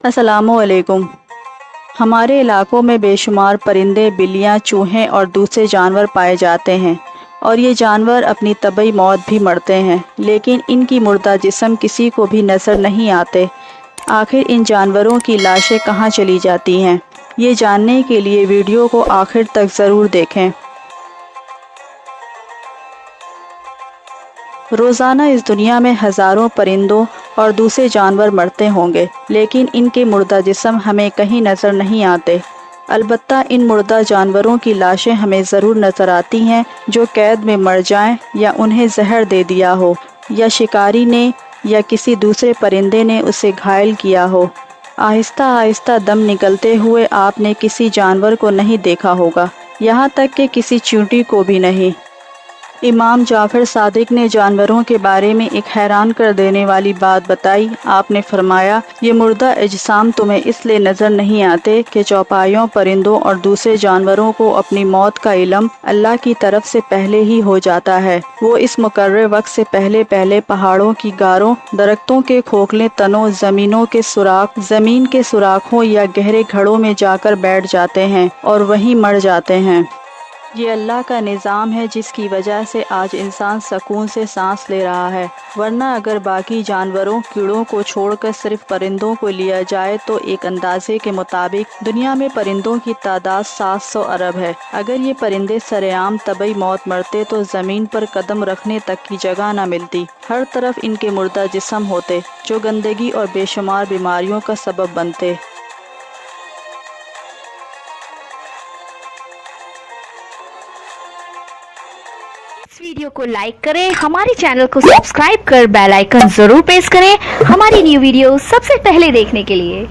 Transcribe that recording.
अस्सलामुअलैकुम। हमारे इलाकों में बेशुमार परिंदे, बिल्लियाँ, चूहे और दूसरे जानवर पाए जाते हैं और ये जानवर अपनी तबई मौत भी मरते हैं, लेकिन इनकी मुर्दा जिस्म किसी को भी नज़र नहीं आते। आखिर इन जानवरों की लाशें कहाँ चली जाती हैं? ये जानने के लिए वीडियो को आखिर तक ज़रूर देखें। रोज़ाना इस दुनिया में हज़ारों परिंदों और दूसरे जानवर मरते होंगे, लेकिन इनके मुर्दा जिस्म हमें कहीं नज़र नहीं आते। अलबत्ता इन मुर्दा जानवरों की लाशें हमें ज़रूर नज़र आती हैं, जो कैद में मर जाएं या उन्हें जहर दे दिया हो, या शिकारी ने या किसी दूसरे परिंदे ने उसे घायल किया हो। आहिस्ता आहिस्ता दम निकलते हुए आपने किसी जानवर को नहीं देखा होगा, यहाँ तक कि किसी चींटी को भी नहीं। इमाम जाफ़र सादिक ने जानवरों के बारे में एक हैरान कर देने वाली बात बताई। आपने फरमाया, ये मुर्दा अजसाम तुम्हें इसलिए नज़र नहीं आते कि चौपाइयों, परिंदों और दूसरे जानवरों को अपनी मौत का इल्म अल्लाह की तरफ से पहले ही हो जाता है। वो इस मुकर्रर वक्त से पहले पहले पहाड़ों की गारों, दरख्तों के खोखले तनों, ज़मीन के सुराखों या गहरे घड़ों में जाकर बैठ जाते हैं और वहीं मर जाते हैं। ये अल्लाह का निज़ाम है, जिसकी वजह से आज इंसान सुकून से सांस ले रहा है, वरना अगर बाकी जानवरों, कीड़ों को छोड़कर सिर्फ परिंदों को लिया जाए तो एक अंदाजे के मुताबिक दुनिया में परिंदों की तादाद 700 अरब है। अगर ये परिंदे सरेआम तबई मौत मरते तो ज़मीन पर कदम रखने तक की जगह न मिलती। हर तरफ इनके मुर्दा जिस्म होते, जो गंदगी और बेशुमार बीमारियों का सबब बनते। इस वीडियो को लाइक करें, हमारे चैनल को सब्सक्राइब कर बेल आइकन जरूर प्रेस करें हमारी न्यू वीडियो सबसे पहले देखने के लिए।